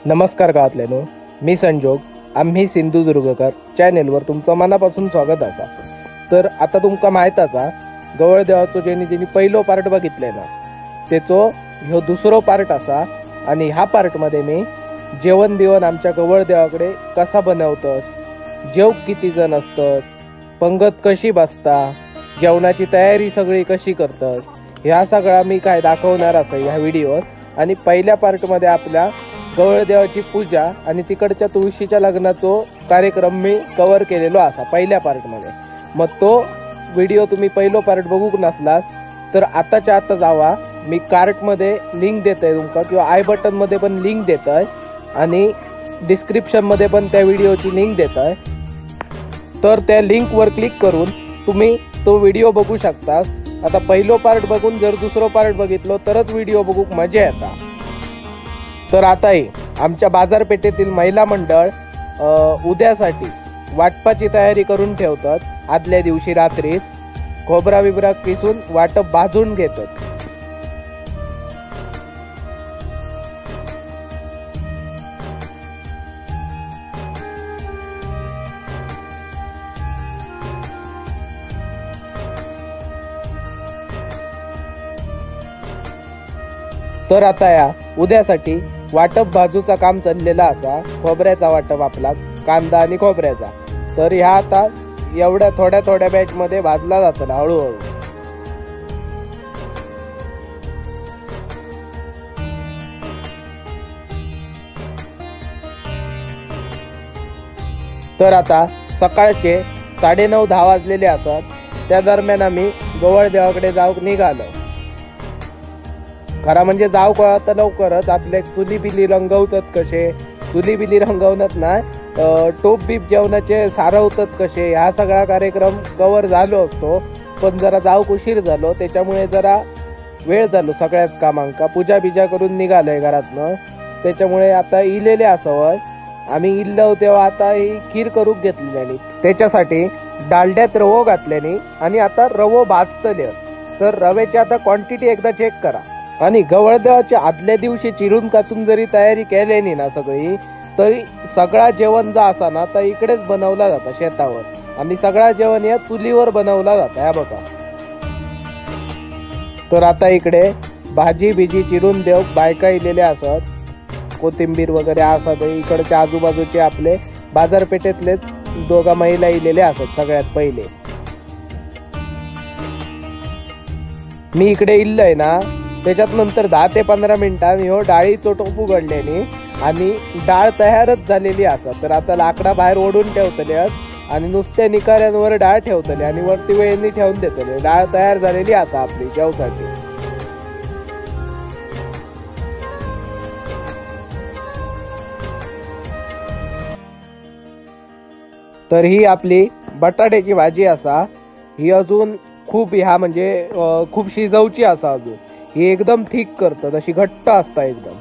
नमस्कार गावातल्यानो, मी संजोग. आम्ही सिंधुदुर्गकर चॅनेलवर तुमचं मनापासून स्वागत असा. तर आता तुमका माहित असा गवळ देवाचो ज्यांनी पहिलो पार्ट बघितले ना त्याचो ह्यो दुसरो पार्ट असा. आणि ह्या पार्ट मध्ये मी जेवण दिवण आमच्या गवळ देवाकडे कसा बनवतस, जेव किती जण असतात, पंगत कशी बसता, जेवणाची तयारी सगळी कशी करतस, ह्या सगळा मी काय दाखवणार असा ह्या व्हिडिओवर. आणि पहिल्या पार्ट मध्ये आपल्या गवळ देवाची पूजा आणि तिकडच्या तुळशीच्या लग्नाचो कार्यक्रम मी कव्हर केलेलो असा पहिल्या पार्ट मध्ये. मग तो व्हिडिओ तुम्ही पहिलो पार्ट बघूक नसलास तर आताच्या आता जावा. मी कार्ट मध्ये लिंक देतोय तुमका किंवा आय बटन मध्ये पण लिंक देतोय आणि डिस्क्रिप्शन मध्ये पण त्या व्हिडिओची लिंक देतोय. तर त्या लिंक वर क्लिक करून तुम्ही तो व्हिडिओ बघू शकता. आता पहिलो पार्ट बघून जर दुसरो पार्ट बघितलो तरच व्हिडिओ बघूक मजा येता. तर आताही आमच्या बाजारपेठेतील महिला मंडळ उद्यासाठी वाटपाची तयारी करून ठेवतात. आदल्या दिवशी रात्रीच खोबरा बिबरा किसून वाटप भाजून घेतात. तर आता या उद्यासाठी वाटप बाजूचा काम चाललेला असा. खोबऱ्याचा वाटप आपला, कांदा आणि खोबऱ्याचा. तर ह्या आता एवढ्या थोड्या बॅच मध्ये भाजला जातो ना हळूहळू. तर आता सकाळचे 9:30-10 वाजलेले असतात. त्या दरम्यान आम्ही गवळ देवाकडे जाऊक निघालो. खरा म्हणजे जाऊ का तर लवकरच आपले चुली बिली रंगवतात कसे, चुली बिली रंगवण्यात ना टोप बीप जेवणाचे सारवतात कसे, ह्या सगळा कार्यक्रम कव्हर झालो असतो. पण जरा जाऊ उशीर झालो त्याच्यामुळे जरा वेळ झालो सगळ्याच कामांका. पूजा बिजा करून निघालोय घरातनं. त्याच्यामुळे आता इलेले असावं. आम्ही इल्लो तेव्हा आता ही खीर करूक घेतलेली. त्याच्यासाठी डालड्यात रवो घातल्याने आणि आता रवो भाजतले. तर रव्याची आता क्वांटिटी एकदा चेक करा. आणि गवळ देवाच्या आदल्या दिवशी चिरून काचून जरी तयारी केली ना सगळी, तरी सगळा जेवण जा असा ना तर इकडेच बनवला जाता शेतावर. आणि सगळा जेवण या चुलीवर बनवला जाता. ह्या बघा. तर आता इकडे भाजी बिजी चिरून देव बायका इलेल्या असत, कोथिंबीर वगैरे असत. इकडच्या आजूबाजूचे आपले बाजारपेठेतलेच दोघा महिला इलेल्या असत. सगळ्यात पहिले मी इकडे इल्लय ना त्याच्यात नंतर 10 ते 15 मिनिटांनी ह्यो डाळीचो टोप उघडल्याने आणि डाळ तयारच झालेली असा. तर आता लाकडा बाहेर ओढून ठेवतले आणि नुसत्या निकाऱ्यांवर डाळ ठेवतले आणि वरती वेळेने ठेवून देतले. डाळ तयार झालेली असा आपली जेवसाठी. तर ही आपली बटाट्याची भाजी असा. ही अजून खूप ह्या म्हणजे खूप शिजवची असा. अजून ही एकदम थिक करतात, अशी घट्ट असता एकदम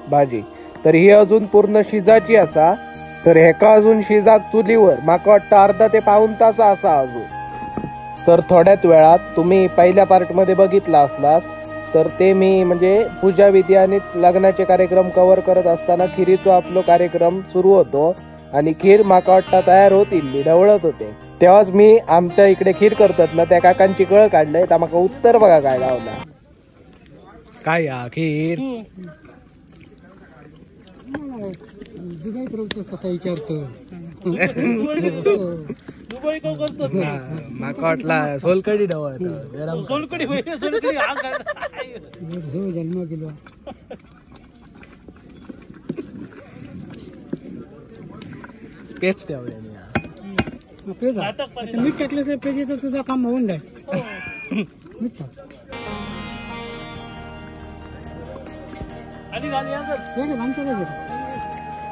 भाजी. तर ही अजून पूर्ण शिजाची असा. तर हेका अजून शिजाक चुलीवर माका वाटतं अर्धा ते पाऊण तास असा अजून. तर थोड्याच वेळात तुम्ही पहिल्या पार्ट मध्ये बघितला असलात तर ते मी म्हणजे पूजा विधी आणि लग्नाचे कार्यक्रम कव्हर करत असताना खिरीचा आपला कार्यक्रम सुरू होतो. आणि खीर माका वाटतं तयार होतील, ढवळत होते. तेव्हाच मी आमच्या इकडे खीर करतात ना त्या काकांची कळ काढलंय. तर माका उत्तर बघा काय लावला. काय खीर माका वाटला सोलकडी ढवळत. जन्म केलो पेच ठेवले मीठ टाकलं पेजेचं तुझं काम होऊन जाईल. मीठ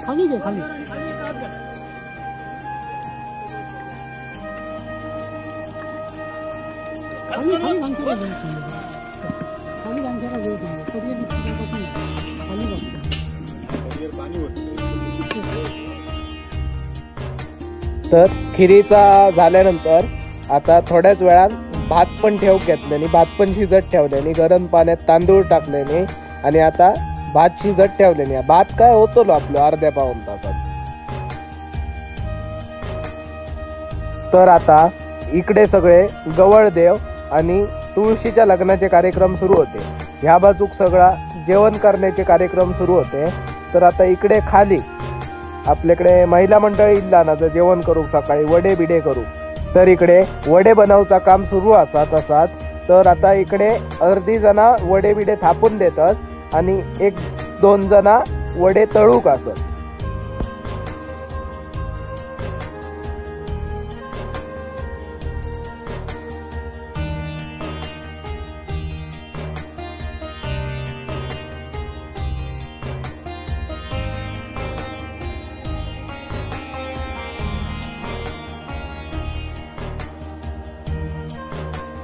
खाली घे खाली. तर खिरीचा झाल्यानंतर आता थोड्याच वेळात भात पण ठेवून घेतल्याने, भात पण शिजत ठेवल्याने, गरम पाण्यात तांदूळ टाकल्याने आणि आता भात शिजत ठेवले. भात काय होतो आपलं अर्ध्या पाऊण तासात. तर आता इकडे सगळे गवळदेव आणि तुळशीच्या लग्नाचे कार्यक्रम सुरू होते. ह्या बाजूक सगळा जेवण करण्याचे कार्यक्रम सुरू होते. तर आता इकडे खाली आपल्याकडे महिला मंडळी इल्ला ना जर जेवण करू सकाळी वडे बिडे करू. तर इकडे वडे बनवचा काम सुरू असा तसाच. तर आता इकडे अर्धी जना वडे बिडे थापून देतात आणि 1-2 जना वडे तळूक असत.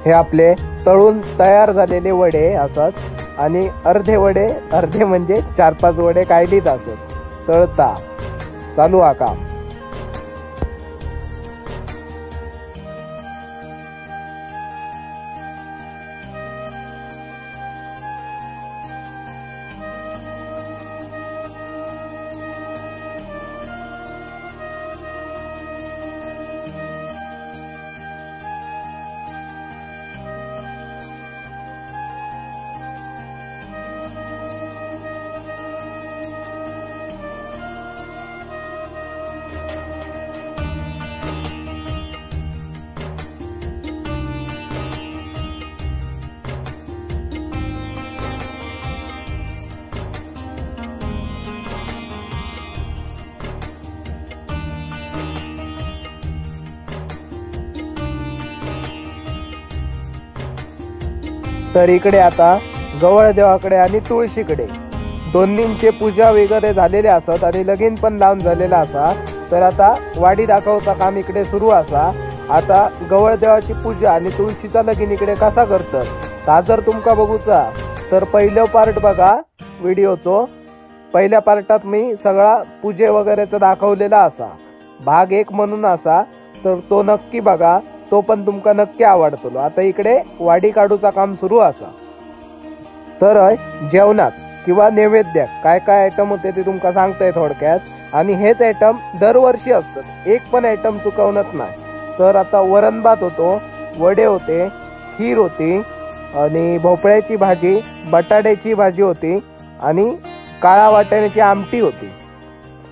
हे आपले तळून तयार झालेले वडे असत आणि अर्धे वडे अर्धे म्हणजे 4-5 वडे कायलीत असत तळता चालू हा काम. तर इकडे आता गवळदेवाकडे आणि तुळशीकडे दोन्हींचे पूजा वगैरे झालेले असत आणि लगीन पण लावून झालेला असा. तर आता वाडी दाखवता काम इकडे सुरू असा. आता गवळदेवाची पूजा आणि तुळशीचा लगीन इकडे कसा करतात ता जर तुमका बघूचा तर पहिलं पार्ट बघा व्हिडिओचो. पहिल्या पार्टात मी सगळा पूजे वगैरेचा दाखवलेला असा. भाग 1 म्हणून असा. तर तो नक्की बघा, तो पण तुमका नक्की आवडतो. आता इकडे वाडी काढूचा काम सुरू असा. तर जेवणात किंवा नैवेद्यात काय काय आयटम होते ते तुमका सांगताय थोडक्यात. आणि हेच आयटम दरवर्षी असतात, एक पण आयटम चुकवणत नाही. तर आता वरण भात होतो, वडे होते, खीर होती आणि भोपळ्याची भाजी, बटाट्याची भाजी होती आणि काळा वाटाण्याची आमटी होती.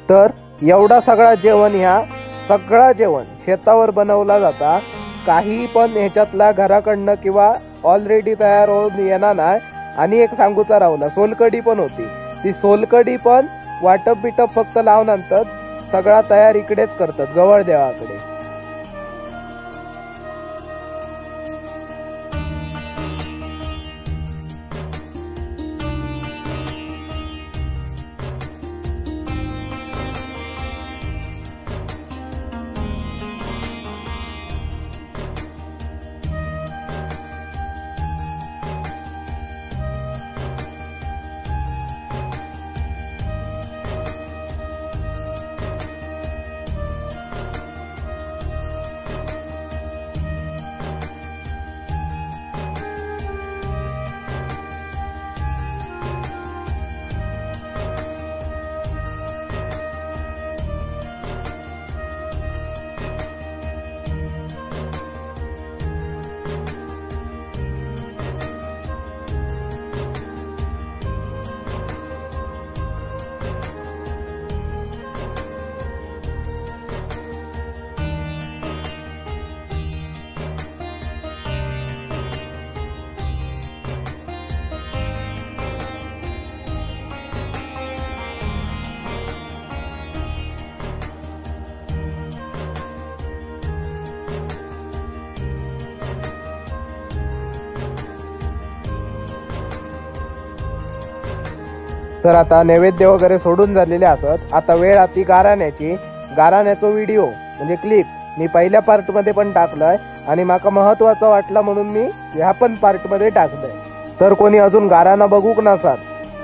तर एवढा सगळा जेवण, ह्या सगळा जेवण शेतावर बनवला जाता. काही पण ह्याच्यातला घराकडनं किंवा ऑलरेडी तयार होऊन येणार नाही. आणि एक सांगूचा राहुला, सोलकडी पण होती. ती सोलकडी पण वाटप बिटप फक्त लावून आणतात, सगळा तयार इकडेच करतात गवळदेवाकडे. तर आता नैवेद्य वगैरे सोडून झालेले असत. आता वेळ आती गाराण्याची. गाराण्याचा व्हिडिओ म्हणजे क्लिप मी पहिल्या पार्ट मध्ये पण टाकलाय आणि माका महत्वाचा वाटला म्हणून मी ह्या पण पार्ट मध्ये टाकलंय. तर कोणी अजून गाराणा बघूक नसात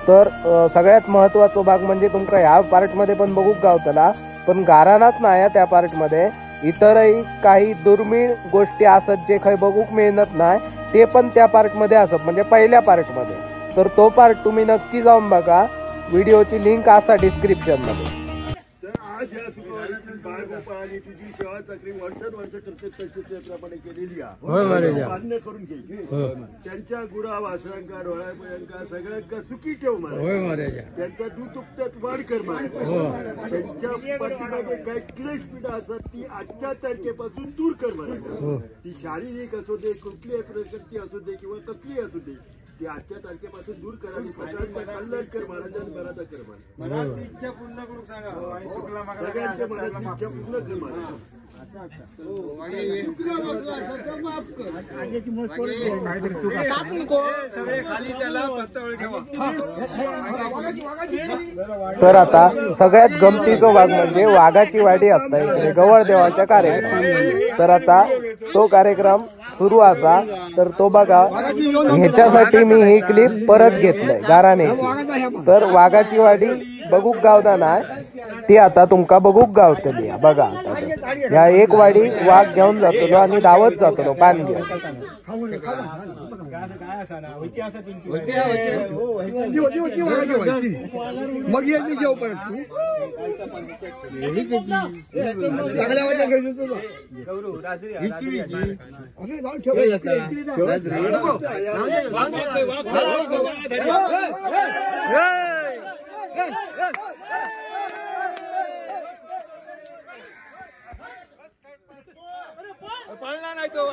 तर सगळ्यात महत्वाचा भाग म्हणजे तुमका ह्या पार्ट मध्ये पण बघूक गावतला. पण गाराणाच नाही त्या पार्ट मध्ये, इतरही काही दुर्मिळ गोष्टी असत जे काही बघूक मिळत नाही, ते पण त्या पार्ट मध्ये असत म्हणजे पहिल्या पार्ट मध्ये. तर तो पार्ट तुम्ही नक्की जाऊन बघा. व्हिडिओची लिंक असा डिस्क्रिप्शन मध्ये. आज या सुखवाडीची बाळगोपाळाने तुझी सेवा चाकरी वर्ष करते क्षेत्राप्रमाणे केलेली आहे. मान्य करून घे. त्यांच्या गुरा वासरांका डोळ्यापर्यंत सगळ्यांका सुखी ठेव महाराज. त्यांचा दूध उपत्यात वाढ कर महाराज. त्यांच्या पाठीमागे काही क्लेश पीडा असतात ती आजच्या तारखेपासून दूर कर महाराज. ती शारीरिक असू दे, कुठलीही प्रकृती असू दे किंवा कसली असू दे, ती आजच्या तारखेपासून दूर करा आणि सगळ्यांचा कल्याण कर महाराज आणि बराचा कर महाराज. इच्छा पूर्ण करून सांगा. सगळ्यांच्या मनाची इच्छा पूर्ण कर महाराज. तर आता सगळ्यात गमतीचा भाग म्हणजे वाघाची वाडी असता इकडे गवळ देवाचा कार्यक्रम. तर आता तो कार्यक्रम सुरू असा. तर तो बघा, ह्याच्यासाठी मी ही क्लिप परत घेतलंय गाराण्याची. तर वाघाची वाडी बघूक गावना ना, ती आता तुमका बघूक गावतली. बघा ह्या एक वाडी वाघ घेऊन जातलो आणि धावत जातलो पान घेऊन. पळला नाही तो.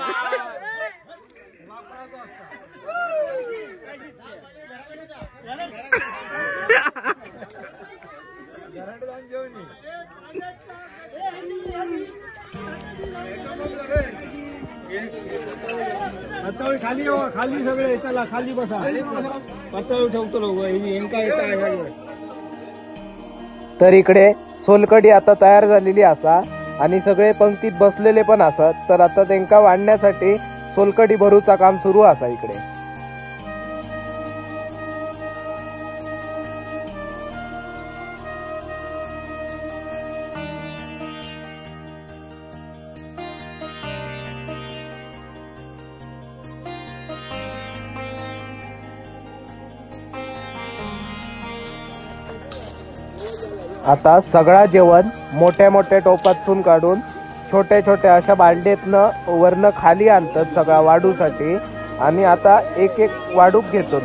पातळी खाली खाली सगळे चला खाली बसा. पातळी ठेवतो. तर इकडे सोलकडी आता तयार झालेली असा आणि सगळे पंक्तीत बसलेले पण असत. तर आता त्यांका वाढण्यासाठी सोलकडी भरूचा काम सुरू असा इकडे. आता सगळा जेवण मोठ्या मोठ्या टोपातून काढून छोट्या छोट्या अशा बालडेतनं वरनं खाली आणतात सगळा वाढूसाठी. आणि आता एक एक वाढूक घेतो.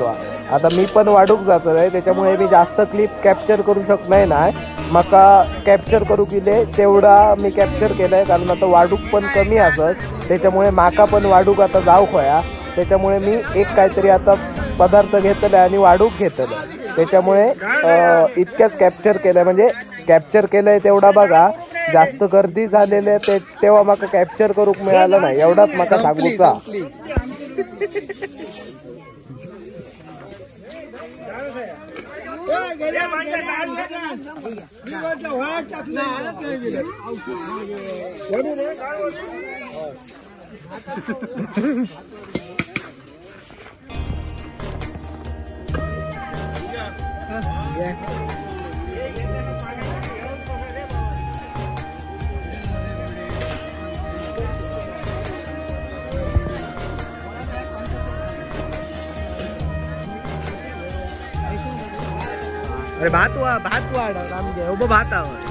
आता मी पण वाढूक जातो आहे, त्याच्यामुळे मी जास्त क्लिप कॅप्चर करू शकणार नाही. मका कॅप्चर करू गेले तेवढा मी कॅप्चर केलाय, कारण आता वाढूक पण कमी असत. त्याच्यामुळे माका पण वाढूक आता जाऊ खोया. त्याच्यामुळे मी एक काहीतरी आता पदार्थ घेतलाय आणि वाढूक घेतलं. त्याच्यामुळे इतक्याच कॅप्चर केलंय. म्हणजे कॅप्चर केलंय तेवढा बघा. जास्त गर्दी झालेले तेव्हा माका कॅप्चर करूक मिळालं नाही, एवढाच माका सांगूचा. अरे भात वाढ रामगे उभं भात आवड.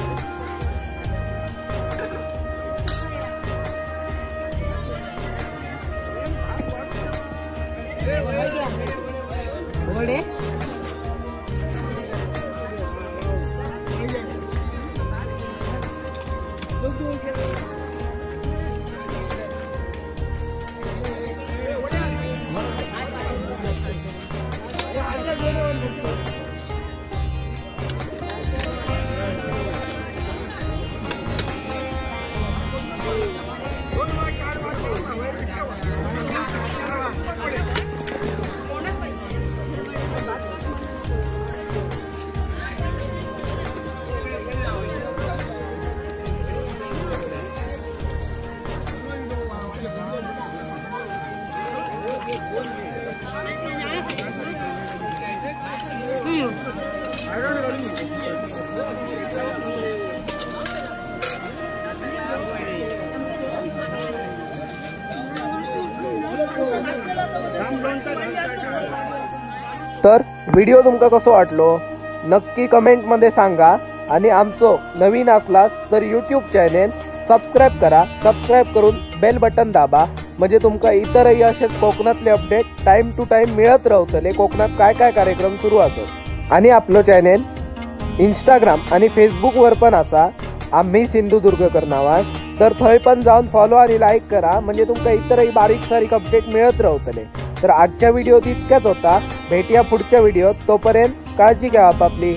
तर व्हिडिओ तुमका कसो वाटलो नक्की कमेंटमध्ये सांगा आणि आमचो नवीन असला तर यूट्यूब चॅनेल सबस्क्राईब करा. सबस्क्राईब करून बेल बटन दाबा म्हणजे तुमका इतरही असेच कोकणातले अपडेट टाइम टू टाइम मिळत राहतले. कोकणात काय काय कार्यक्रम सुरू असत. आणि आपलं चॅनेल इंस्टाग्राम आणि फेसबुकवर पण असा आम्ही सिंधुदुर्गकर नावात, तर थंय पण जाऊन फॉलो आणि लाईक करा म्हणजे तुमका इतरही बारीक सारीक अपडेट मिळत राहतले. तर आजच्या व्हिडिओत इतक्याच होता. भेटूया पुढच्या व्हिडिओत. तोपर्यंत काळजी घ्या आपापली.